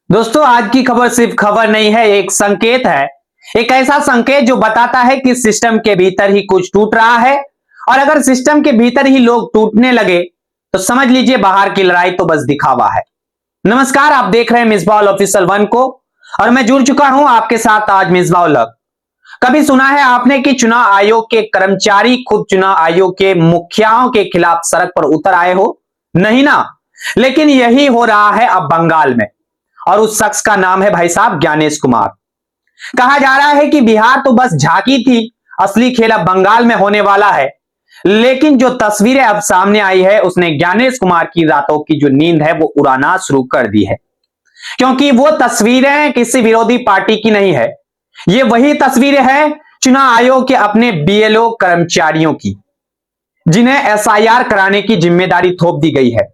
दोस्तों, आज की खबर सिर्फ खबर नहीं है, एक संकेत है। एक ऐसा संकेत जो बताता है कि सिस्टम के भीतर ही कुछ टूट रहा है। और अगर सिस्टम के भीतर ही लोग टूटने लगे तो समझ लीजिए बाहर की लड़ाई तो बस दिखावा है। नमस्कार, आप देख रहे हैं मिसबाह ऑफिशियल 1 को और मैं जुड़ चुका हूं आपके साथ आज मिसबाह लग। कभी सुना है आपने कि चुनाव आयोग के कर्मचारी खुद चुनाव आयोग के मुखियाओं के खिलाफ सड़क पर उतर आए हो? नहीं ना। लेकिन यही हो रहा है अब बंगाल में। और उस शख्स का नाम है भाई साहब ज्ञानेश कुमार। कहा जा रहा है कि बिहार तो बस झांकी थी, असली खेल अब बंगाल में होने वाला है। लेकिन जो तस्वीरें अब सामने आई है उसने ज्ञानेश कुमार की रातों की जो नींद है वो उड़ाना शुरू कर दी है। क्योंकि वो तस्वीरें किसी विरोधी पार्टी की नहीं है, ये वही तस्वीरें हैं चुनाव आयोग के अपने बीएलओ कर्मचारियों की, जिन्हें एसआईआर कराने की जिम्मेदारी थोप दी गई है।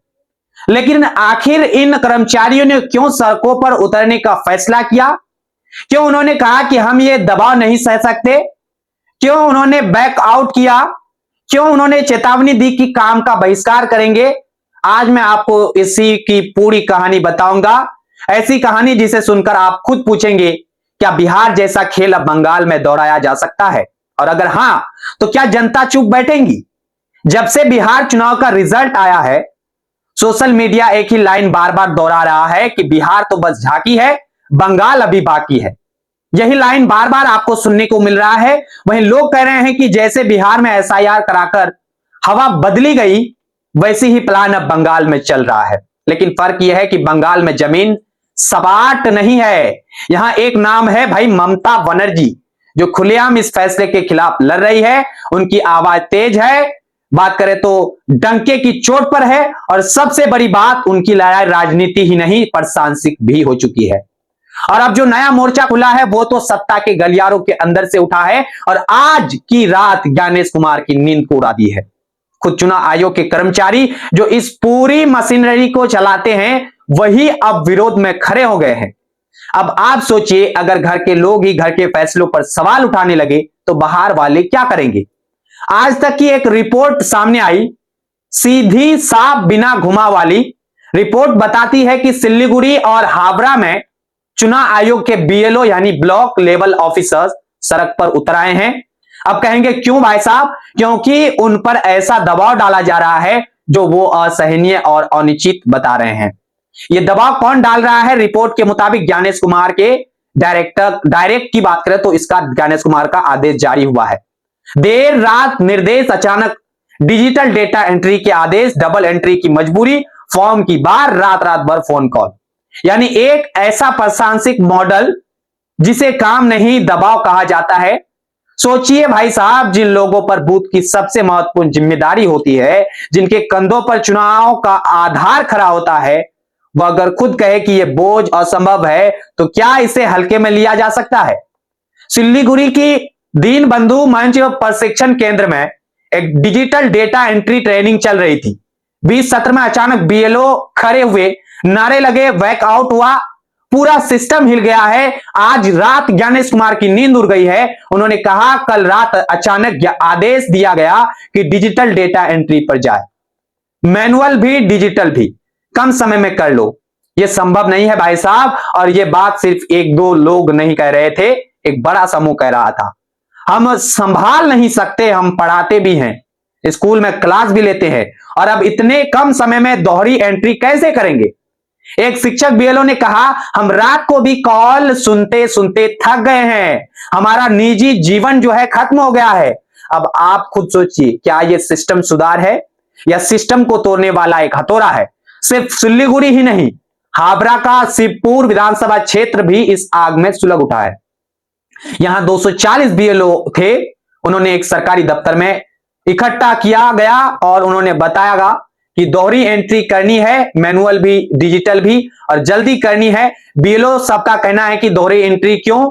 लेकिन आखिर इन कर्मचारियों ने क्यों सड़कों पर उतरने का फैसला किया? क्यों उन्होंने कहा कि हम ये दबाव नहीं सह सकते? क्यों उन्होंने बैक आउट किया? क्यों उन्होंने चेतावनी दी कि काम का बहिष्कार करेंगे? आज मैं आपको इसी की पूरी कहानी बताऊंगा। ऐसी कहानी जिसे सुनकर आप खुद पूछेंगे, क्या बिहार जैसा खेल अब बंगाल में दोहराया जा सकता है? और अगर हां, तो क्या जनता चुप बैठेंगी? जब से बिहार चुनाव का रिजल्ट आया है, सोशल मीडिया एक ही लाइन बार बार दोहरा रहा है कि बिहार तो बस झांकी है, बंगाल अभी बाकी है। यही लाइन बार बार आपको सुनने को मिल रहा है। वहीं लोग कह रहे हैं कि जैसे बिहार में एसआईआर कराकर हवा बदली गई, वैसी ही प्लान अब बंगाल में चल रहा है। लेकिन फर्क यह है कि बंगाल में जमीन सपाट नहीं है। यहां एक नाम है भाई ममता बनर्जी, जो खुलेआम इस फैसले के खिलाफ लड़ रही है। उनकी आवाज तेज है, बात करें तो डंके की चोट पर है। और सबसे बड़ी बात, उनकी लड़ाई राजनीति ही नहीं प्रशासनिक भी हो चुकी है। और अब जो नया मोर्चा खुला है वो तो सत्ता के गलियारों के अंदर से उठा है और आज की रात ज्ञानेश कुमार की नींद को उड़ा दी है। खुद चुनाव आयोग के कर्मचारी जो इस पूरी मशीनरी को चलाते हैं, वही अब विरोध में खड़े हो गए हैं। अब आप सोचिए, अगर घर के लोग ही घर के फैसलों पर सवाल उठाने लगे तो बाहर वाले क्या करेंगे? आज तक की एक रिपोर्ट सामने आई, सीधी साफ बिना घुमा वाली रिपोर्ट बताती है कि सिल्लीगुड़ी और हावड़ा में चुनाव आयोग के बीएलओ यानी ब्लॉक लेवल ऑफिसर्स सड़क पर उतर आए हैं। अब कहेंगे क्यों भाई साहब? क्योंकि उन पर ऐसा दबाव डाला जा रहा है जो वो असहनीय और अनुचित बता रहे हैं। ये दबाव कौन डाल रहा है? रिपोर्ट के मुताबिक ज्ञानेश कुमार के डायरेक्ट की बात करें तो इसका ज्ञानेश कुमार का आदेश जारी हुआ है। देर रात निर्देश, अचानक डिजिटल डेटा एंट्री के आदेश, डबल एंट्री की मजबूरी, फॉर्म की बार, रात रात भर फोन कॉल। यानी एक ऐसा प्रशासनिक मॉडल जिसे काम नहीं दबाव कहा जाता है। सोचिए भाई साहब, जिन लोगों पर बूथ की सबसे महत्वपूर्ण जिम्मेदारी होती है, जिनके कंधों पर चुनाव का आधार खड़ा होता है, वह अगर खुद कहे कि यह बोझ असंभव है तो क्या इसे हल्के में लिया जा सकता है? सिल्लीगुड़ी की दीनबंधु मंच प्रशिक्षण केंद्र में एक डिजिटल डेटा एंट्री ट्रेनिंग चल रही थी। 20 सत्र में अचानक बीएलओ खड़े हुए, नारे लगे, बैकआउट हुआ, पूरा सिस्टम हिल गया है। आज रात ज्ञानेश कुमार की नींद उड़ गई है। उन्होंने कहा कल रात अचानक आदेश दिया गया कि डिजिटल डेटा एंट्री पर जाए, मैनुअल भी डिजिटल भी कम समय में कर लो। यह संभव नहीं है भाई साहब। और यह बात सिर्फ एक दो लोग नहीं कह रहे थे, एक बड़ा समूह कह रहा था। हम संभाल नहीं सकते, हम पढ़ाते भी हैं, स्कूल में क्लास भी लेते हैं, और अब इतने कम समय में दोहरी एंट्री कैसे करेंगे? एक शिक्षक बीएलओ ने कहा, हम रात को भी कॉल सुनते सुनते थक गए हैं, हमारा निजी जीवन जो है खत्म हो गया है। अब आप खुद सोचिए, क्या यह सिस्टम सुधार है या सिस्टम को तोड़ने वाला एक हथौड़ा है? सिर्फ सिल्लीगुड़ी ही नहीं, हावड़ा का शिवपुर विधानसभा क्षेत्र भी इस आग में सुलग उठा है। यहां 240 बीएलओ थे। उन्होंने एक सरकारी दफ्तर में इकट्ठा किया गया और उन्होंने बताया कि दोहरी एंट्री करनी है, मैनुअल भी डिजिटल भी, और जल्दी करनी है। बीएलओ सबका कहना है कि दोहरी एंट्री क्यों,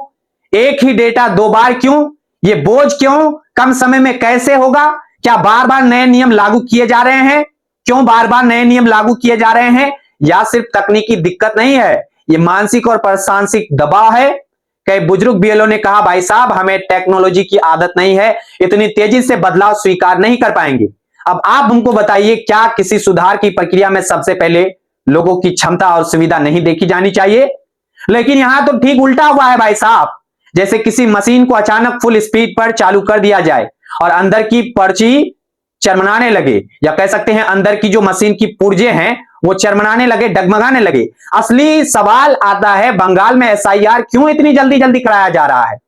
एक ही डेटा दो बार क्यों, ये बोझ क्यों, कम समय में कैसे होगा? क्या बार बार नए नियम लागू किए जा रहे हैं? क्यों बार बार नए नियम लागू किए जा रहे हैं? या सिर्फ तकनीकी दिक्कत नहीं है, ये मानसिक और प्रशासनिक दबाव है। कई बुजुर्ग बीएलओ ने कहा, भाई साहब हमें टेक्नोलॉजी की आदत नहीं है, इतनी तेजी से बदलाव स्वीकार नहीं कर पाएंगे। अब आप हमको बताइए, क्या किसी सुधार की प्रक्रिया में सबसे पहले लोगों की क्षमता और सुविधा नहीं देखी जानी चाहिए? लेकिन यहां तो ठीक उल्टा हुआ है भाई साहब। जैसे किसी मशीन को अचानक फुल स्पीड पर चालू कर दिया जाए और अंदर की पर्ची चरमराने लगे, या कह सकते हैं अंदर की जो मशीन की पुर्जे हैं वो चरमराने लगे, डगमगाने लगे। असली सवाल आता है, बंगाल में एसआईआर क्यों इतनी जल्दी जल्दी कराया जा रहा है?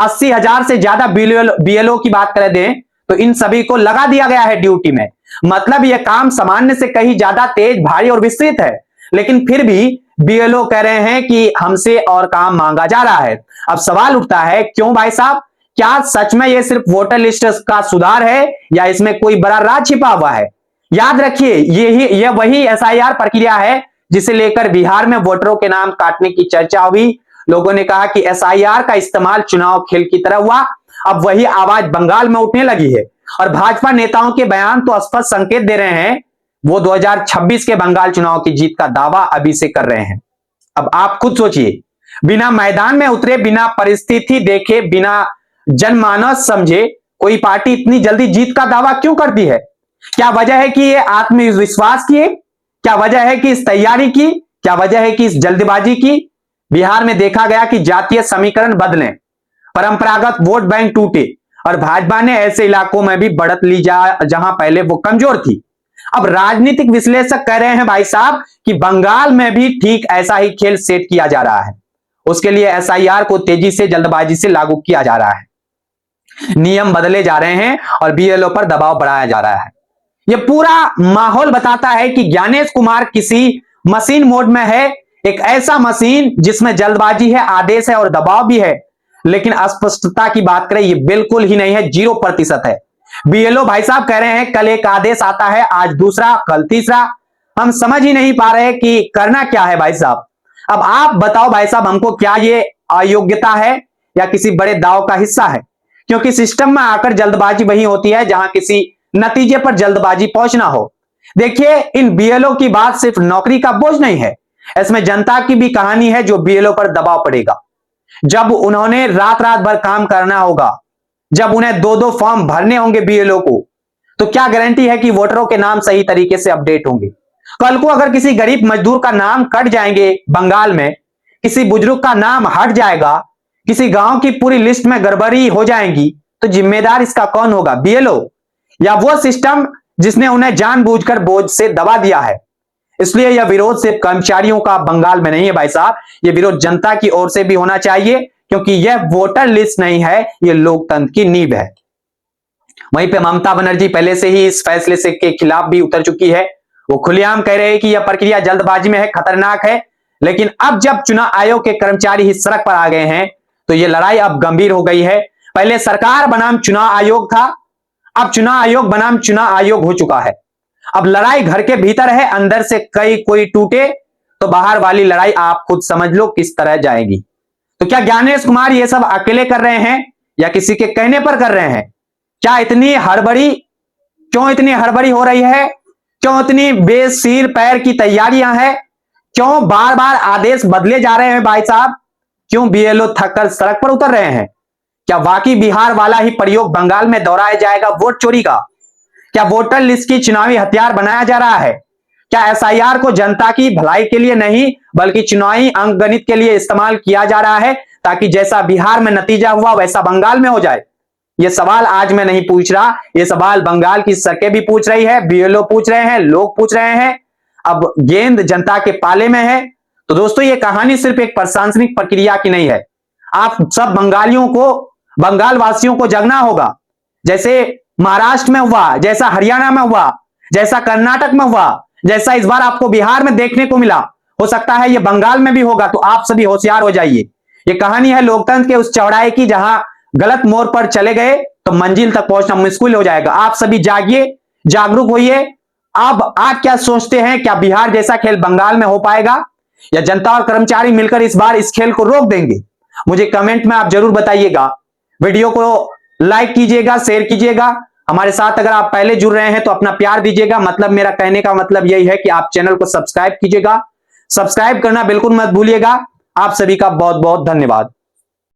80,000 से ज्यादा बीएलओ की बात कर दें तो इन सभी को लगा दिया गया है ड्यूटी में। मतलब यह काम सामान्य से कहीं ज्यादा तेज, भारी और विस्तृत है, लेकिन फिर भी बीएलओ कह रहे हैं कि हमसे और काम मांगा जा रहा है। अब सवाल उठता है, क्यों भाई साहब? क्या सच में यह सिर्फ वोटर लिस्ट का सुधार है या इसमें कोई बड़ा राज छिपा हुआ है? याद रखिए, यह वही एसआईआर प्रक्रिया है जिसे लेकर बिहार में वोटरों के नाम काटने की चर्चा हुई। लोगों ने कहा कि एसआईआर का इस्तेमाल चुनाव खेल की तरह हुआ। अब वही आवाज बंगाल में उठने लगी है और भाजपा नेताओं के बयान तो स्पष्ट संकेत दे रहे हैं, वो 2026 के बंगाल चुनाव की जीत का दावा अभी से कर रहे हैं। अब आप खुद सोचिए, बिना मैदान में उतरे, बिना परिस्थिति देखे, बिना जनमानस समझे कोई पार्टी इतनी जल्दी जीत का दावा क्यों करती है? क्या वजह है कि ये आत्मविश्वास की है? क्या वजह है कि इस तैयारी की? क्या वजह है कि इस जल्दबाजी की? बिहार में देखा गया कि जातीय समीकरण बदले, परंपरागत वोट बैंक टूटे और भाजपा ने ऐसे इलाकों में भी बढ़त ली जहां पहले वो कमजोर थी। अब राजनीतिक विश्लेषक कह रहे हैं भाई साहब कि बंगाल में भी ठीक ऐसा ही खेल सेट किया जा रहा है। उसके लिए एसआईआर को तेजी से, जल्दबाजी से लागू किया जा रहा है, नियम बदले जा रहे हैं और बीएलओ पर दबाव बढ़ाया जा रहा है। यह पूरा माहौल बताता है कि ज्ञानेश कुमार किसी मशीन मोड में है, एक ऐसा मशीन जिसमें जल्दबाजी है, आदेश है और दबाव भी है। लेकिन अस्पष्टता की बात करें, यह बिल्कुल ही नहीं है, 0% है। बीएलओ भाई साहब कह रहे हैं कल एक आदेश आता है, आज दूसरा, कल तीसरा। हम समझ ही नहीं पा रहे कि करना क्या है भाई साहब। अब आप बताओ भाई साहब, हमको क्या ये अयोग्यता है या किसी बड़े दाव का हिस्सा है? क्योंकि सिस्टम में आकर जल्दबाजी वही होती है जहां किसी नतीजे पर जल्दबाजी पहुंचना हो। देखिए, इन बीएलओ की बात सिर्फ नौकरी का बोझ नहीं है, इसमें जनता की भी कहानी है जो बीएलओ पर दबाव पड़ेगा। जब उन्होंने रात रात भर काम करना होगा, जब उन्हें 2-2 फॉर्म भरने होंगे बीएलओ को, तो क्या गारंटी है कि वोटरों के नाम सही तरीके से अपडेट होंगे? कल को अगर किसी गरीब मजदूर का नाम कट जाएंगे बंगाल में, किसी बुजुर्ग का नाम हट जाएगा, किसी गांव की पूरी लिस्ट में गड़बड़ी हो जाएगी, तो जिम्मेदार इसका कौन होगा? बीएलओ या वो सिस्टम जिसने उन्हें जानबूझकर बोझ से दबा दिया है? इसलिए यह विरोध सिर्फ कर्मचारियों का बंगाल में नहीं है भाई साहब, यह विरोध जनता की ओर से भी होना चाहिए, क्योंकि यह वोटर लिस्ट नहीं है, यह लोकतंत्र की नींव है। वहीं पे ममता बनर्जी पहले से ही इस फैसले से के खिलाफ भी उतर चुकी है। वो खुलेआम कह रहे हैं कि यह प्रक्रिया जल्दबाजी में है, खतरनाक है। लेकिन अब जब चुनाव आयोग के कर्मचारी ही सड़क पर आ गए हैं तो यह लड़ाई अब गंभीर हो गई है। पहले सरकार बनाम चुनाव आयोग था, अब चुनाव आयोग बनाम चुनाव आयोग हो चुका है। अब लड़ाई घर के भीतर है, अंदर से कोई टूटे तो बाहर वाली लड़ाई आप खुद समझ लो किस तरह जाएगी। तो क्या ज्ञानेश कुमार ये सब अकेले कर रहे हैं या किसी के कहने पर कर रहे हैं? क्या इतनी हड़बड़ी, क्यों इतनी हड़बड़ी हो रही है? क्यों इतनी बेसिर पैर की तैयारियां हैं? क्यों बार बार आदेश बदले जा रहे हैं भाई साहब? क्यों बीएलओ थककर सड़क पर उतर रहे हैं? क्या वाकई बिहार वाला ही प्रयोग बंगाल में दोहराया जाएगा वोट चोरी का? क्या वोटर लिस्ट की चुनावी हथियार बनाया जा रहा है? क्या एसआईआर को जनता की भलाई के लिए नहीं बल्कि चुनावी अंकगणित के लिए इस्तेमाल किया जा रहा है, ताकि जैसा बिहार में नतीजा हुआ वैसा बंगाल में हो जाए? यह सवाल आज मैं नहीं पूछ रहा, यह सवाल बंगाल की सरकार भी पूछ रही है, बीएलओ पूछ रहे हैं, लोग पूछ रहे हैं। अब गेंद जनता के पाले में है। तो दोस्तों, यह कहानी सिर्फ एक प्रशासनिक प्रक्रिया की नहीं है। आप सब बंगालियों को, बंगाल वासियों को जगना होगा। जैसे महाराष्ट्र में हुआ, जैसा हरियाणा में हुआ, जैसा कर्नाटक में हुआ, जैसा इस बार आपको बिहार में देखने को मिला, हो सकता है यह बंगाल में भी होगा। तो आप सभी होशियार हो जाइए। यह कहानी है लोकतंत्र के उस चौड़ाई की जहां गलत मोड़ पर चले गए तो मंजिल तक पहुंचना मुश्किल हो जाएगा। आप सभी जागिए, जागरूक होइए। अब आप क्या सोचते हैं, क्या बिहार जैसा खेल बंगाल में हो पाएगा या जनता और कर्मचारी मिलकर इस बार इस खेल को रोक देंगे? मुझे कमेंट में आप जरूर बताइएगा। वीडियो को लाइक कीजिएगा, शेयर कीजिएगा। हमारे साथ अगर आप पहले जुड़ रहे हैं तो अपना प्यार दीजिएगा। मतलब मेरा कहने का मतलब यही है कि आप चैनल को सब्सक्राइब कीजिएगा। सब्सक्राइब करना बिल्कुल मत भूलिएगा। आप सभी का बहुत बहुत धन्यवाद।